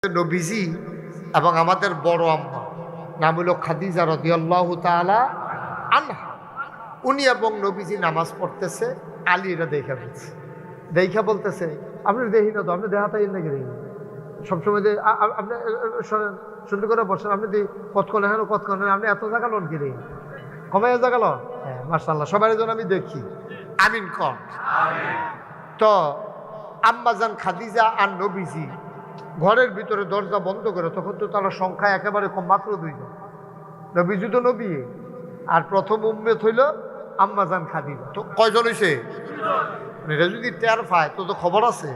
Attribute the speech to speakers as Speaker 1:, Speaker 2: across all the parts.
Speaker 1: নবীজি এবং আমাদের বড় আম্মা নাম হলো খাদিজা রাদিয়াল্লাহু তাআলা আনহা। উনি এবং নবীজি নামাজ পড়তেছে, আলী এটা দেখা বলছে, দেখা বলতেছে আপনি দেখি না তো, আপনি দেখাতাই নাকি দেখি সবসময় যে আপনি সুন্দর করে বসেন, আপনি কতক্ষণ এখন কতক্ষণ আপনি এত জায়গা লন কি রে কমাই জায়গা লন। হ্যাঁ মাশাআল্লাহ, সবার জন্য আমি দেখি আমিন কর। তো আম্মাজান খাদিজা আর নবীজি ঘরের ভিতরে দরজা বন্ধ করে, তখন তো তারা সংখ্যা একেবারে কম, মাত্র দুইজন। নবীজি তো নবী, আর প্রথম উম্মেত হইল আম্মাজান খাদিজা। তো কয়জন হয়েছে? এটা যদি টের পায় তো খবর আছে।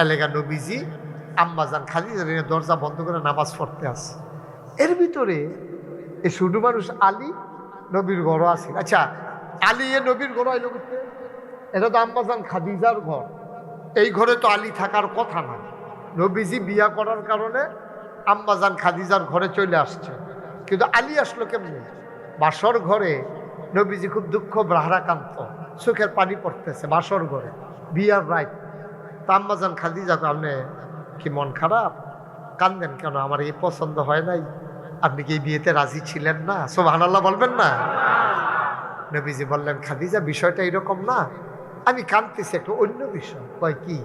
Speaker 1: এলাকা নবীজি আম্মাজান খাদিজা দরজা বন্ধ করে নামাজ পড়তে আসে। এর ভিতরে এই শুধু মানুষ আলী নবীর ঘরও আছে। আচ্ছা, আলী এ নবীর ঘর আইল করতে, এটা তো আম্মাজান খাদিজার ঘর। এই ঘরে তো আলী থাকার কথা না। নবীজি বিয়া করার কারণে আম্মাজান খাদিজার ঘরে চলে আসছে, কিন্তু আলী আসলো কেমনি? বাসর ঘরে নবীজি খুব দুঃখ ব্রাহ্রাকান্ত, চোখের পানি পড়তেছে বাসর ঘরে, বিয়ার রাত। তা আম্মাজান খাদিজা, আপনি কি মন খারাপ, কান্দেন কেন? আমার এই পছন্দ হয় নাই, আপনি কি এই বিয়েতে রাজি ছিলেন না? সুবহানাল্লাহ বলবেন না? নবীজি বললেন, খাদিজা বিষয়টা এরকম না, আমি কাঁদতেছি একটা অন্য বিষয়। কয় কি?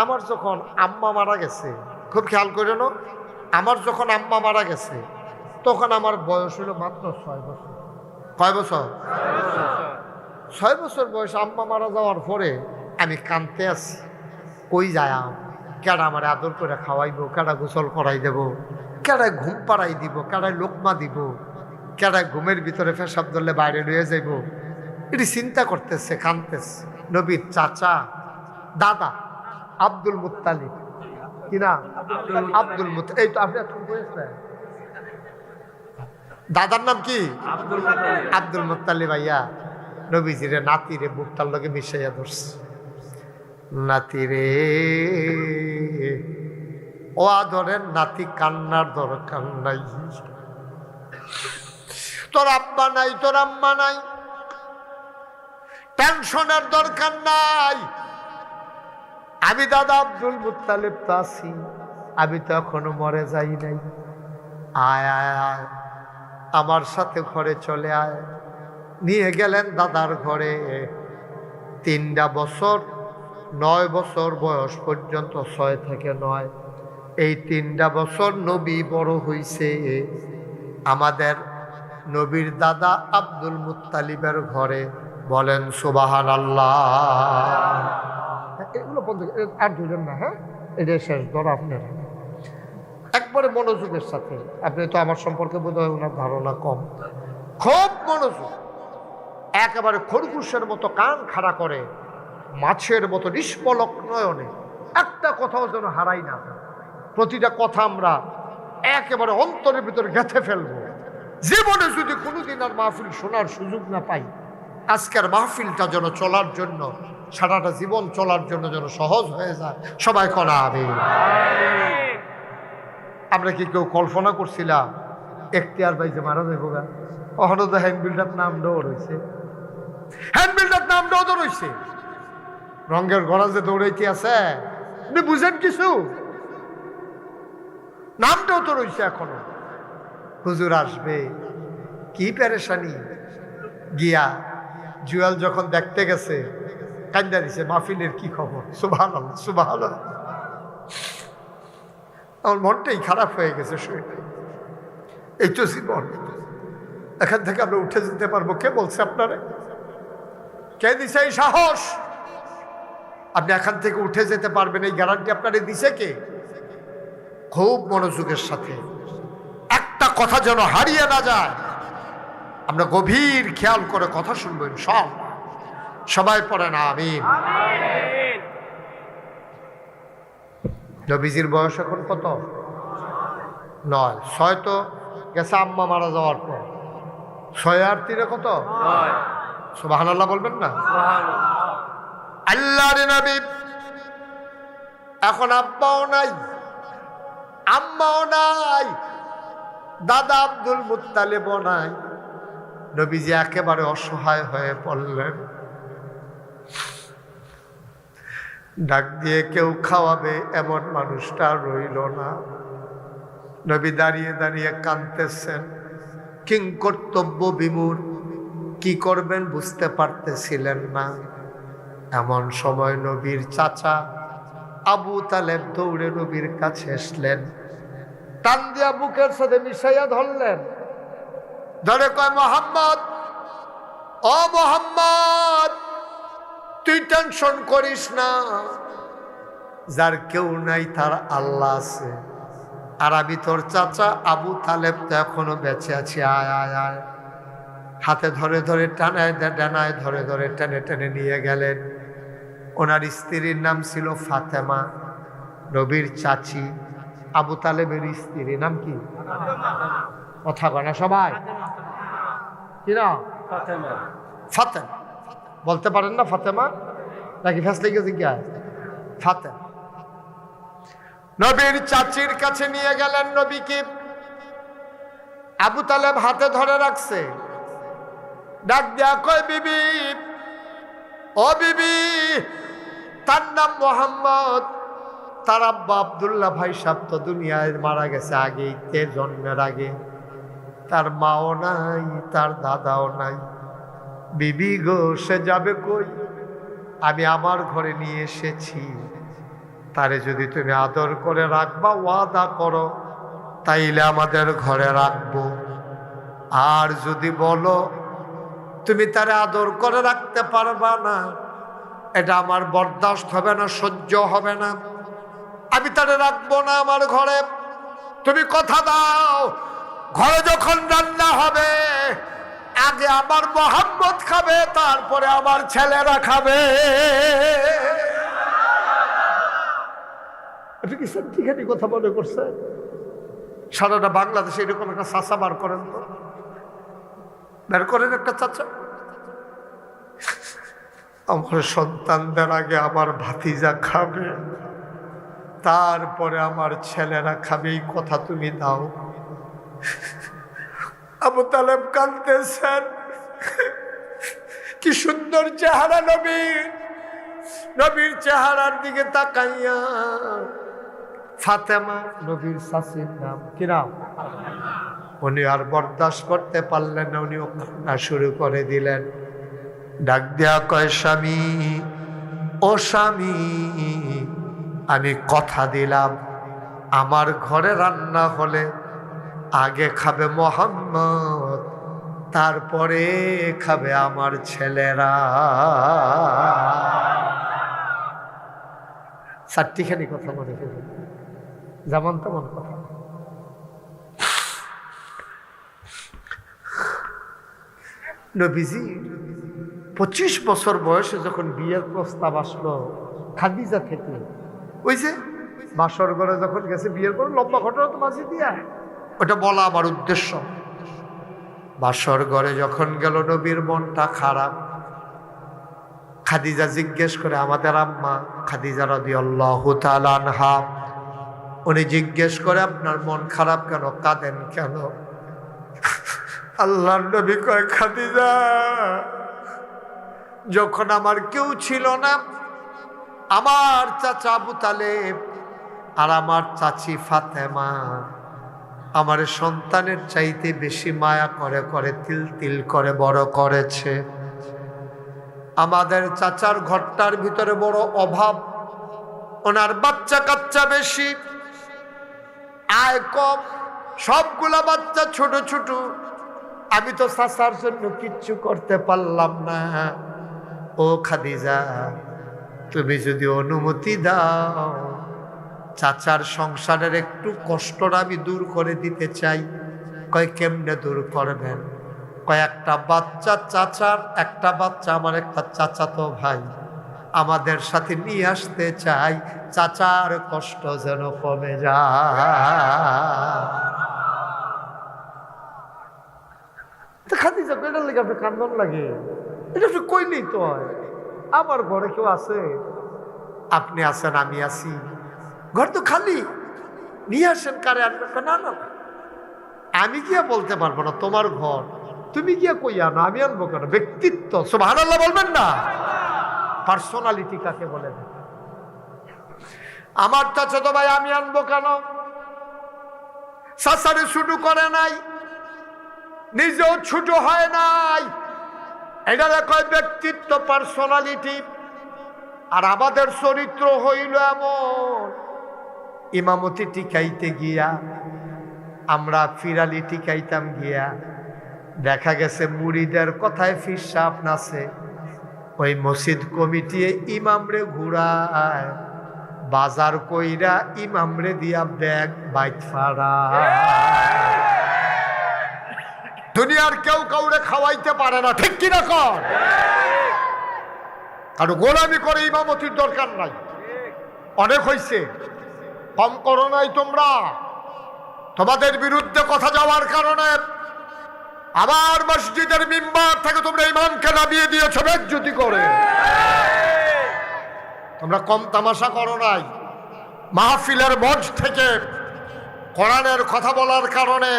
Speaker 1: আমার যখন আম্মা মারা গেছে, খুব খেয়াল করে না, আমার যখন আম্মা মারা গেছে তখন আমার বয়স হলো মাত্র 6 বছর। কয় বছর? 6 বছর বয়স। আম্মা মারা যাওয়ার পরে আমি কাঁদতে আছি, কই যায় কেডা আমার আদর করে খাওয়াইব, কেডা গোসল করাই দেব, কেডায় ঘুম পাড়াই দিব, কেডায় লোকমা দিব, কেডায় ঘুমের ভিতরে পেশাব ধরলে বাইরে লয়ে যাইব, এটি চিন্তা করতেছে, কাঁদতেছে। নবীর চাচা দাদা আব্দুল মুত্তালিব, কিনা আব্দুল মুত্তালিব, এই তো আপনি এখন বলেছেন দাদার নাম কি? Abdul Muttalib. ভাইয়া নবীজিরে নাতিরে বুকটার লগে মিশাইয়া ধরছে, নাতিরে ও আদরের নাতি, কান্নার দরকার নাই, তোর আব্বা নাই, তোর আম্মা নাই, টেনশনের দরকার নাই, আমি দাদা আব্দুল মুত্তালিব তো আছি, আমি তো এখনো মরে যাই নাই, আয় আয় আয় আমার সাথে ঘরে চলে আয়। নিয়ে গেলেন দাদার ঘরে। 3টা বছর 9 বছর বয়স পর্যন্ত, 6 থেকে 9, এই 3টা বছর নবী বড় হইছে আমাদের নবীর দাদা আব্দুল মুত্তালিবের ঘরে। বলেন সুবহানাল্লাহ। এগুলো বন্ধ আর দুজন না, হ্যাঁ এটা শেষ ধরো আপনারা একবারে মনোযোগের সাথে। আপনি তো আমার সম্পর্কে বোধ হয় ওনার ধারণা কম, খুব মনোযোগ, একেবারে খরগোশের মতো কান খাড়া করে, মাছের মতো নিষ্পলক নয়নে একটা কথাও যেন হারাই না। প্রতিটা কথা আমরা একেবারে অন্তরের ভিতরে গেঁথে ফেলবো। জীবনে যদি কোনোদিন আর মাহফিল শোনার সুযোগ না পাই, আজকের মাহফিলটা যেন চলার জন্য, সারাটা জীবন চলার জন্য যেন সহজ হয়ে যায়। সবাই করা আমিন। আমরা কি কেউ কল্পনা করছিলাম এখতিয়ার ভাই যে মারা যাবো গা? ওখানে তো হ্যান্ডবিলটার নাম দেওয়া রয়েছে, হ্যান্ডবিলটার নাম দেওয়া রয়েছে, রঙের গড়া যে দৌড়াইতে আছে, আপনি বুঝেন কিছু? নামটাও তো রয়েছে এখনো। হুজুর আসবে, কি পেরেশানি। গিয়া জুয়েল যখন দেখতে গেছে, কান্দা দিছে, মাহফিলের কি খবর? সুবহানাল্লাহ সুবহানাল্লাহ। আমার মনটাই খারাপ হয়ে গেছে, শরীরটা। এই তো জীবন, এখান থেকে আমরা উঠে যেতে পারবো? কে বলছে আপনারে? কে দিছে এই সাহস? আপনি এখান থেকে উঠে যেতে পারবেন এই গ্যারান্টি আপনারে দিছে কে? খুব মনোযোগের সাথে একটা কথা যেন হারিয়ে না যায়, আমরা গভীর খেয়াল করে কথা শুনবো ইনশাআল্লাহ। সবাই পড়েন আমিন। নবীজির বয়স এখন কত? 9। 6 তো গেছে আম্মা মারা যাওয়ার পর। 6 আর 3 কত? 9। সুবহানাল্লাহ বলবেন না? আল্লাহর নবী এখন আব্বাও নাই, আম্মাও নাই, দাদা আব্দুল মুত্তালিবও নাই। নবীজি একেবারে অসহায় হয়ে পড়লেন। ডাক দিয়ে কেউ খাওয়াবে এমন মানুষটা রইল না। নবী দাঁড়িয়ে দাঁড়িয়ে কাঁদতেছেন, কিংকর্তব্য বিমূঢ়, কি করবেন বুঝতে পারতেছিলেন না। এমন সময় নবীর চাচা আবু তালেব দৌড়ে নবীর কাছে আসলেন, টান দিয়া বুকের সাথে মিশাইয়া ধরলেন, ধরে কয়, মোহাম্মদ, ও মোহাম্মদ, তুই টেনশন করিস না, যার কেউ নাই তার আল্লাহ আছে। আর আমি তোর চাচা আবু তালেব তো এখনো বেঁচে আছি, আয় আয় আয়। হাতে ধরে ধরে টানায় ডানায় ধরে ধরে টেনে টেনে নিয়ে গেলেন। ওনার স্ত্রীর নাম ছিল ফাতেমা, নবীর চাচি। আবু তালেবের স্ত্রীর নাম কি? কথা কয় না সবাই, কি না? ফাতেমা বলতে পারেন না? ফাতেমা নাকি ফেসলে গেছে কি? ফাতেমা নবীর চাচির কাছে নিয়ে গেলেন নবীকে। আবু তালেব হাতে ধরে রাখছে, ডাক দেয়া কয়, বিবি, ও বিবি, তার নাম মোহাম্মদ, তার আব্বা আব্দুল্লাহ ভাই সাহেব তো দুনিয়ায় মারা গেছে আগেই, তে জন্মের আগে। তার মাও নাই, তার দাদাও নাই। বিবি গো, সে যাবে কই? আমি আমার ঘরে নিয়ে এসেছি, তারে যদি তুমি আদর করে রাখবা, ওয়াদা করো, তাইলে আমাদের ঘরে রাখবো। আর যদি বলো তুমি তারে আদর করে রাখতে পারবা না, এটা আমার বরদাস্ত হবে না, সহ্য হবে না, আমি তারে রাখবো না আমার ঘরে। তুমি কথা দাও, ঘরে যখন রান্না হবে আগে আমার মোহাম্মদ খাবে, তারপরে আমার ছেলেরা খাবে। এটা কি সত্যিখানি কথা মনে করছে? সারাটা বাংলাদেশে এরকম একটা চাচা বার করেন তো, বের করেন একটা চাচা। আমার সন্তানদের আগে আমার ভাতিজা খাবে, তারপরে আমার ছেলেরা খাবে, এই কথা তুমি দাও। আবু তালেব কাঁদতেছেন। কি সুন্দর চেহারা নবীর, নবীর চেহারার দিকে তাকাইয়া ফাতেমা, নবীর শাশুড়ির নাম কি নাম, উনি আর বরদাস্ত করতে পারলেন না, উনি কান্না শুরু করে দিলেন। ডাক দেয়া কয়, স্বামী, ও স্বামী, আমি কথা দিলাম আমার ঘরে রান্না হলে আগে খাবে মোহাম্মদ, তারপরে খাবে আমার ছেলেরা। চারটিখানি কথা মনে করবেন, যেমন তেমন কথা। নবীজি 25 বছর বয়সে যখন বিয়ের প্রস্তাব আসলো খাদিজা থেকে, ওই যে বাসর ঘরে যখন গেছে বিয়ের পর, লম্বা ঘটনা তো মাঝে দিয়া, ওটা বলা আমার উদ্দেশ্য। বাসর ঘরে যখন গেল নবীর মনটা খারাপ। খাদিজা জিজ্ঞেস করে, আমাদের আম্মা খাদিজা রাদিয়াল্লাহু তাআলা আনহা, উনি জিজ্ঞেস করে, আপনার মন খারাপ কেন, কাঁদেন কেন? আল্লাহর নবী কয়, খাদিজা, যখন আমার কেউ ছিল না, আমার চাচা আবু তালেব আর আমার চাচি ফাতেমা আমার সন্তানের চাইতে বেশি মায়া করে করে তিল তিল করে বড় করেছে। আমাদের চাচার ঘরটার ভিতরে বড় অভাব, ওনার বাচ্চা কাচ্চা বেশি, আয় কম, সবগুলা বাচ্চা ছোট ছোট। আমি তো চাচার জন্য কিচ্ছু করতে পারলাম না। ও খাদিজা, তুমি যদি অনুমতি দাও, চাচার সংসারের একটু কষ্টটা আমি দূর করে দিতে চাই। কয়, কেমনে দূর করবেন? কয়, একটা বাচ্চা চাচার, একটা বাচ্চা আমার একটা চাচাতো ভাই, আমাদের সাথে নিয়ে আসতে চাই, চাচার কষ্ট যেন কমে যায়। খাদিজা, এটা লেগে আপনি কান্দন লাগে, এটা একটু কইলেই তো হয়। আমার ঘরে কেউ আছে? আপনি আছেন, আমি আছি, ঘর তো খালি, নিয়ে আসেন, কারে আনবেন? না না, আমি গিয়া বলতে পারবো না, তোমার ঘর, তুমি গিয়া কই আনো, আমি আনবো কেন? ব্যক্তিত্ব, সুবহানাল্লাহ বলবেন না? পার্সোনালিটি কাকে বলে? আমার চাচাতো ভাই আমি আনবো কেন? চাচারে শুরু করে নাই, নিজেও ছোট হয় নাই, এটা কয় ব্যক্তিত্ব, পার্সোনালিটি। আর আমাদের চরিত্র হইল এমন, ইমামতি টিকাইতে গিয়া আমরা ফিরালি টিকাইতাম গিয়া, দেখা গেছে মুরিদের কথায় ফির সাপ নাচে, ওই মসজিদ কমিটি ইমামরে ঘুরায়, বাজার কইরা ইমামরে দিয়া ব্যাগ বাইক ফাড়া। দুনিয়ার কেউ কাউরে খাওয়াইতে পারে না, ঠিক কিনা কর? কারণ গোলামি করে ইমামতির দরকার নাই, অনেক হইছে, কম করো নাই তোমরা। তোমাদের বিরুদ্ধে কথা যাওয়ার কারণে আবার মসজিদের মিম্বার থেকে তোমরা ইমামকে নামিয়ে দিয়েছো বেজ্জতি করে। তোমরা কম তামাশা করো নাই। মাহফিলের মঞ্চ থেকে কোরআনের কথা বলার কারণে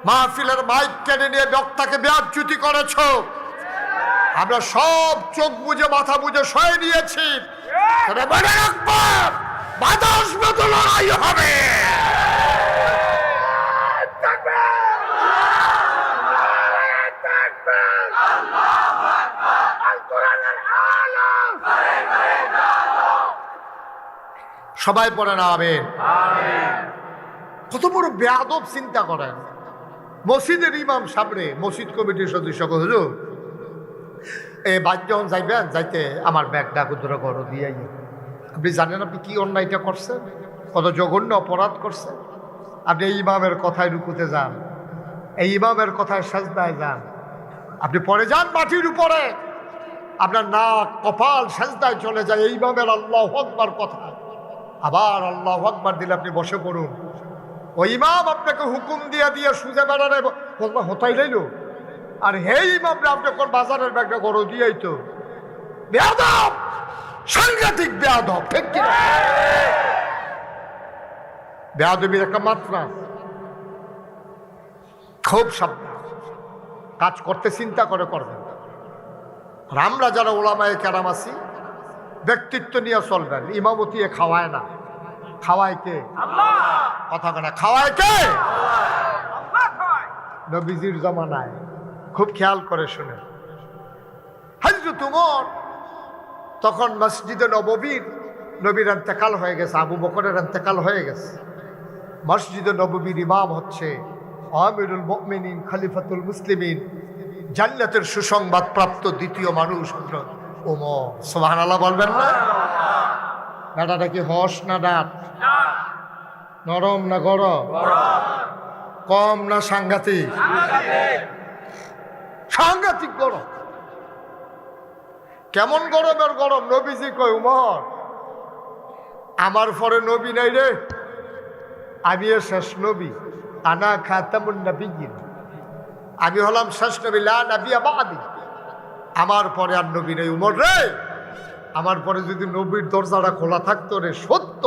Speaker 1: মাহফিলের মাইক কেড়ে নিয়ে বক্তাকে বেজ্জতি করেছো। আমরা সব চোখ বুঝে মাথা বুঝে সয়ে নিয়েছি। তবে মনে রাখবো, বাধা আসবে তো লড়াই হবে। সবাই পড়ে না আমিন। কত বড় বেয়াদব চিন্তা করেন। মসজিদের ইমাম সামনে মসজিদ কমিটির সদস্য হুজুর, এই বাদ যখন যাইবেন, যাইতে আমার ব্যাগটা কুদরা করো দিয়ে। আপনি জানেন আপনি কি অন্যায়টা করছেন, কত জঘন্য অপরাধ করছেন। আপনি এই ইমামের কথায় রুকুতে যান, এই ইমামের কথায় সাজদায় যান, আপনি পরে যান মাটির উপরে, আপনার নাক কপাল সাজদায় চলে যায় এই ইমামের আল্লাহু আকবার কথা। আবার আল্লাহু আকবার দিলে আপনি বসে পড়ুন। ওই ইমাম আপনাকে হুকুম দিয়ে দিয়ে সুজে বেড়ারে হতাই লাইল, আর হেই ইমামরা আপনার বাজারের ব্যাগটা গড় দিয়েই তো। বেয়াদব, সাংঘাতিক বেয়াদব, ঠিক কিনা? বেয়াদবির একটা মাত্রা, খুব সাবধান। কাজ করতে চিন্তা করে করবেন। আর আমরা যারা ওলামায়ে কেরাম আছি, ব্যক্তিত্ব নিয়ে চলবেন। ইমামতি খাওয়ায় না, খাওয়ায় কে? কথা কেনা খাওয়ায় কে? নবীজির জামানায় খুব খেয়াল করে শুনে, হযরত উমর তখন মসজিদে নববীর, নবীর ইন্তেকাল হয়ে গেছে, আবু বকরের ইন্তেকাল হয়ে গেছে। মসজিদে নববীর ইমাম হচ্ছে আমিরুল মুমিনিন, খলিফাতুল মুসলিমিন, জান্নাতের সুসংবাদ প্রাপ্ত দ্বিতীয় মানুষ ওমর। সুবহানাল্লাহ বলবেন না? ডাটাটা কি হস না ডাট? নরম না গরম? কম না সাংঘাতিক? সাংঘাতিক গরম। কেমন গরমের গরম? নবীজি কয়, উমর আমার পরে নবী নাই রে, আমি শেষ নবী। আনা খাতামুন নবিয়্যিন, আমি হলাম শেষ নবী, লা নবিয়্যা বা'দি। আমার পরে আর নবী নেই। উমর রে, আমার পরে যদি নবীর দরজাটা খোলা থাকতো রে, সত্য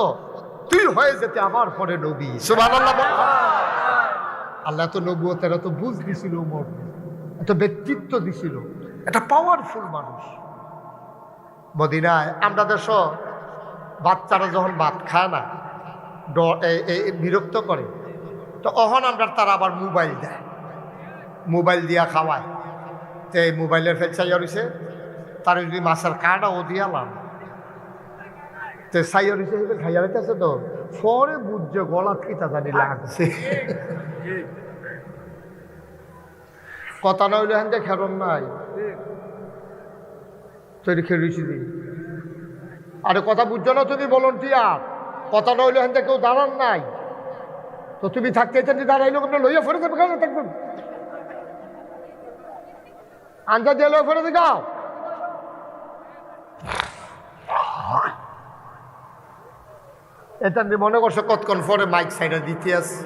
Speaker 1: তুই হয়ে যেতে আমার পরে নবী। সুবহানাল্লাহ। আল্লাহ তো নবুয়তের এত বুঝ দিছিল, উমর এত ব্যক্তিত্ব দিছিল, একটা পাওয়ারফুল মানুষ। মদিনায় আমরা দেশ বাচ্চারা যখন ভাত খায় না, বিরক্ত করে, তো অহন আমরা তারা আবার মোবাইল দেয়, মোবাইল দিয়া খাওয়ায়। তো এই মোবাইলের ফেল চাইয়া রয়েছে, তার যদি মাছের কাঁটা ও দিয়ালাম, তো চাইয়া রয়েছে খাইয়া রেখেছে, তো পরে বুঝছে গলা কিতা জানি লাগছে। কথা না হইলে হ্যাঁ খেরন নাই তৈরি খেয়েছি দিন। আরে কথা বুঝছো না তুমি? ভলান্টিয়ার। কথা না হইলে হ্যাঁ কেউ দাঁড়ান নাই, তো তুমি থাকতে দাঁড়াইলো আপনার লইয়া ফেরে যাবে, কেন থাকবেন? আঞ্জা দিয়ে লইয়া ফেরে দেখাও। এটা মনে করছো কতক্ষণ পরে মাইক সাইডে দিতে আছে,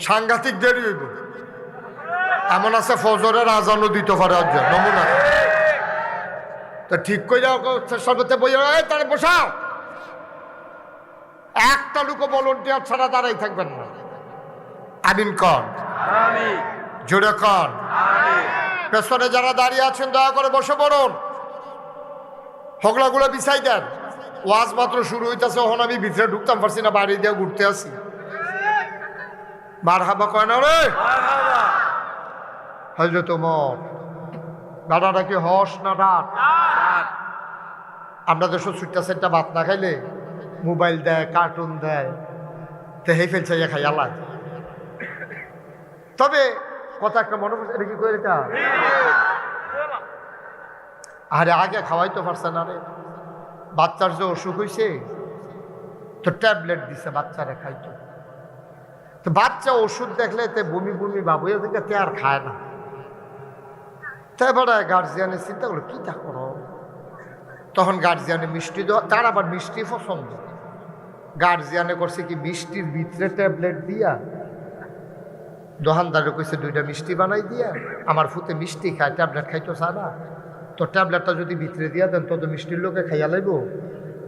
Speaker 1: সাংঘাতিক দেরি হইব। এমন আছে ফজরের আজানও দিতে পারে নমুনা। তো ঠিক করে চেষ্টা করতে বই তারা বসাও। একটা লোক ভলান্টিয়ার ছাড়া দাঁড়াই থাকবেন না। আমিন কন, জোরে কন। পেছনে যারা দাঁড়িয়ে আছেন দয়া করে বসে পড়ুন, হগলাগুলো বিছাই দেন। ওয়াজ মাত্র শুরু হইতেছে, ওখানে আমি ভিতরে ঢুকতাম পারছি না, বাড়ি দিয়ে ঘুরতে আসি। মারহাবা কয় না রে হযরত ওমর। দাদাটা কি হস না ডাক? আমরা দেশে ছুটটা সেটটা ভাত না খাইলে মোবাইল দেয়, কার্টুন দেয়, তো হেই ফেলছে খাই আল্লাহ। তবে কথা একটা মনে পড়ছে, এটা কি করে এটা? আরে আগে খাওয়াইতে পারছে না রে। বাচ্চার যে অসুখ হয়েছে তো ট্যাবলেট দিছে বাচ্চারা খাইতো। তো বাচ্চা ওষুধ দেখলে তে বমি বমি বাবু থেকে তে আর খায় না। তাই এবার গার্জিয়ানের চিন্তা করলো কি তা করো। তখন গার্জিয়ানে মিষ্টি দেওয়া, তার আবার মিষ্টি পছন্দ। গার্জিয়ানে করছে কি মিষ্টির ভিতরে ট্যাবলেট দিয়া, দোকানদারে কইছে 2টা মিষ্টি বানাই দিয়া, আমার ফুতে মিষ্টি খায়, ট্যাবলেট খাইতো চা না, তো ট্যাবলেটটা যদি ভিতরে দিয়া দেন তো মিষ্টির লোকে খাইয়া লাইব।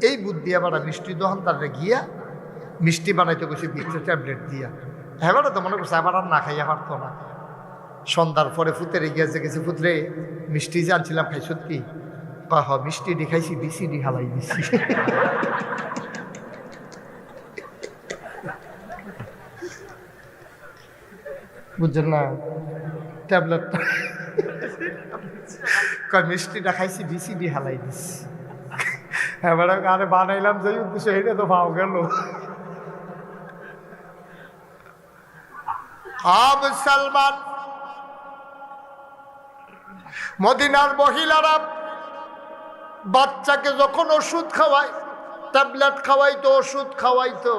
Speaker 1: এই বুদ্ধি আবার মিষ্টি দোকানদারে গিয়া মিষ্টি বানাইতে কইছে ভিতরে ট্যাবলেট দিয়া। এবারে তো মনে করছে আবার আর না খাইয়া পারতো না। সন্ধ্যার পরে ফুতেরে গিয়েছে, গেছে ফুতরে মিষ্টি যে আনছিলাম খাই সত্যি? হ মিষ্টি ডি খাইছি, বিসিডি হালাই দিছি। বুঝছেন না ট্যাবলেটটা? মিষ্টিটা খাইছি, বিসিডি হালাই দিছি। এবারে আরে বানাইলাম যে উদ্দেশ্য, এটা তো পাও গেল। মুসলমান, মদিনার মহিলারা বাচ্চাকে যখন ওষুধ খাওয়ায়, ট্যাবলেট খাওয়াইতো, ওষুধ খাওয়াইতো,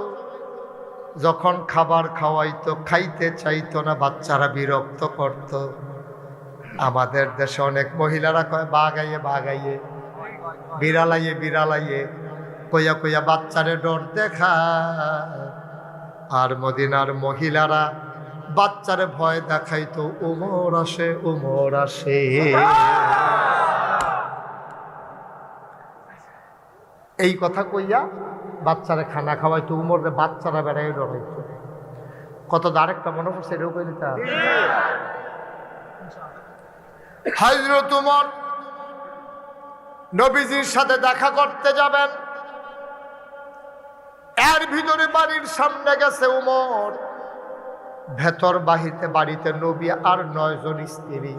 Speaker 1: যখন খাবার খাওয়াইতো খাইতে চাইতো না, বাচ্চারা বিরক্ত করত। আমাদের দেশে অনেক মহিলারা কয় বাগাইয়ে বাগাইয়ে, বিড়ালাইয়ে বিড়ালাইয়ে, কইয়া কইয়া বাচ্চারে ডর দেখায়। আর মদিনার মহিলারা বাচ্চারে ভয় দেখাইতো, উমর আসে উমর আসে। এই কথা কইয়া বাচ্চারা খানা খাওয়াইতো, উমরে বাচ্চারা বেড়াই ডরাইতো। কত আরেকটা মনে পড়ছে, এটাও কই দিতা। হযরত উমর নবীজির সাথে দেখা করতে যাবেন, এর ভিতরে বাড়ির সামনে গেছে উমর, ভেতর বাহিতে বাড়িতে নবী আর 9 জন স্ত্রী।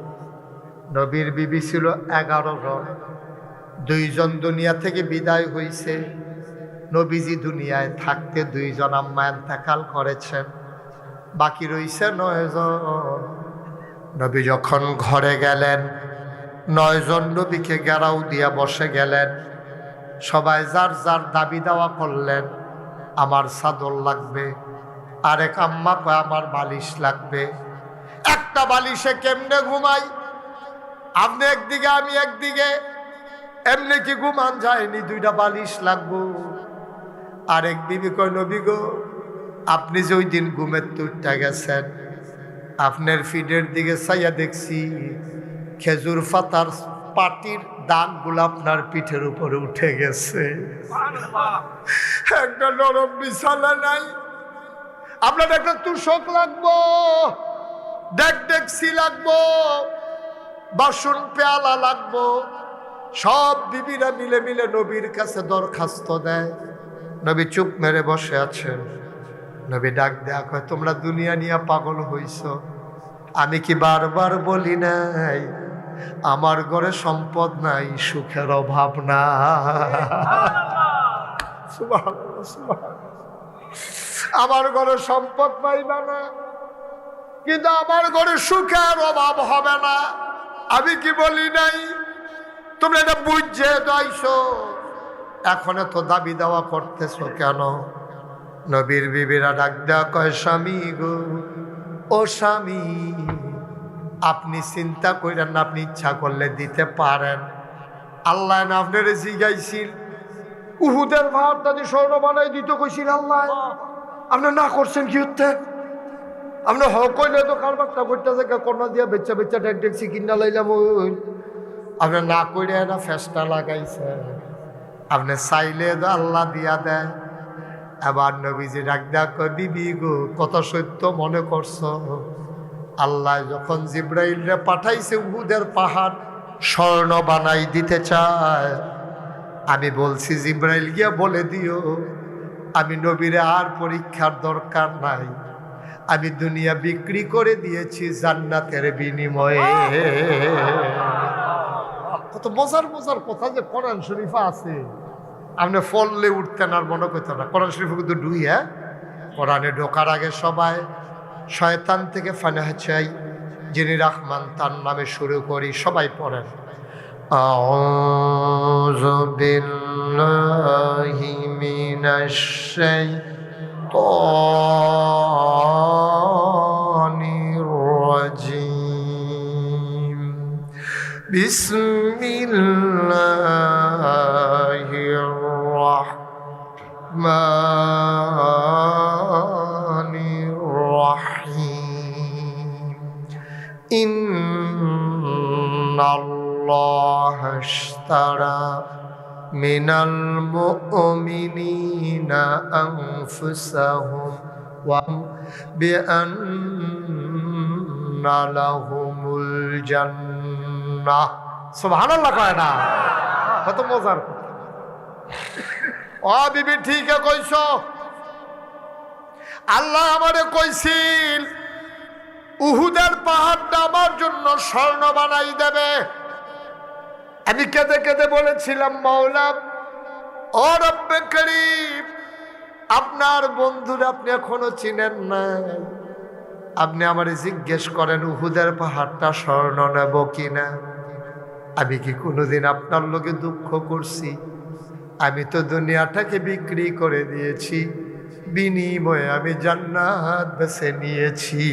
Speaker 1: নবীর বিবি ছিল 11 জন, 2 জন দুনিয়া থেকে বিদায় হইছে। নবীজি দুনিয়ায় থাকতে 2 জন আম্মা ইন্তেকাল করেছেন, বাকি রইছে 9 জন। নবী যখন ঘরে গেলেন, 9 জন নবীকে ঘেরাও দিয়া বসে গেলেন। সবাই যার যার দাবি দাওয়া করলেন, আমার চাদর লাগবে, আরেক আম্মা কয় আমার বালিশ লাগবে। একটা বালিশে কেমনে ঘুমাই, আপনি একদিকে আমি একদিকে, এমনি কি ঘুমান যায়নি? 2টা বালিশ লাগবো। আরেক বিবি কয় নবী গো, আপনি যে ওই দিন ঘুমের তুরটা গেছেন, আপনার ফিডের দিকে চাইয়া দেখছি খেজুর পাতার পাটির দাগগুলো আপনার পিঠের উপরে উঠে গেছে। একটা নরম বিছানা নাই, আপনার একটা তুষক লাগবো, ডেকসি লাগবো, বাসন পেয়ালা লাগবো। সব বিবিরা মিলে মিলে নবীর কাছে দরখাস্ত দেয়। নবী চুপ মেরে বসে আছেন। নবী ডাক দেয়া কয়, তোমরা দুনিয়া নিয়ে পাগল হইছ, আমি কি বারবার বলি নাই আমার ঘরে সম্পদ নাই, সুখের অভাব না? আমার ঘরে সম্পদ পাইবা না, কিন্তু আমার ঘরে সুখের অভাব হবে না। আমি কি বলি নাই? তোমরা এটা বুঝছে দাইছো, এখন তো দাবি দেওয়া করতেছ কেন? নবীর বিবিরা ডাক দেওয়া কয়, স্বামী গো, ও স্বামী, আপনি চিন্তা করেন না, আপনি ইচ্ছা করলে দিতে পারেন। আল্লাহ না আপনার জিগাইছিল, উহুদের ভাবটা যে স্বর্ণ বানাই দিতে কইছিল আল্লাহ, আপনি না করছেন কি হচ্ছে? আপনি হকইলে তো কারবারটা করতেছে, কন্যা দিয়া বেচা বেচা ডেকসি কিনা লাইলাম, আপনি না করে না ফেসটা লাগাইছে। আপনি চাইলে তো আল্লাহ দিয়া দেয়। এবার নবীজি ডাক দেয়া কয়, বিবি গো, কত সত্য মনে করছো? আল্লাহ যখন জিব্রাইলরে পাঠাইছে উহুদের পাহাড় স্বর্ণ বানাই দিতে চায়, আমি বলছি জিব্রাইল গিয়া বলে দিও আমি নবীরে আর পরীক্ষার দরকার নাই, আমি দুনিয়া বিক্রি করে দিয়েছি জান্নাতের বিনিময়ে। কত মজার মজার কথা যে কোরআন শরীফে আছে, আপনি ফললে উঠতেন আর মনে করতেন না। কোরআন শরীফে কিন্তু ডুই, হ্যাঁ, কোরআনে ঢোকার আগে সবাই শয়তান থেকে ফানাহ চাই, যিনি রহমান তার নামে শুরু করি। সবাই পড়েন আউযু বিল্লাহি মিনাশ শাইতানির রাজিম। বিসমিল্লাহির রাহমানির রাহিম। ইন্নাল্লাহা আশতারা মিনাল মুমিনিনা আনফুসাহুম ওয়া বিআন্না লাহুমুল জান্নাহ। সুবহানাল্লাহ কয় না? কত মজার কথা। ও বিবি ঠিক কইছ, আল্লাহ আমারে কইছিল উহুদের পাহাড়টা আমার জন্য স্বর্ণ বানাই দেবে। আমি কেঁদে কেঁদে বলেছিলাম মাওলা ও রব্বে করিম, আপনার বন্ধুরা আপনি এখনো চিনেন না, আপনি আমারে জিজ্ঞেস করেন উহুদের পাহাড়টা স্বর্ণ নেব কিনা। আমি কি কোনোদিন আপনার লোকে দুঃখ করছি? আমি তো দুনিয়াটাকে বিক্রি করে দিয়েছি, বিনিময়ে আমি জান্নাত বেছে নিয়েছি।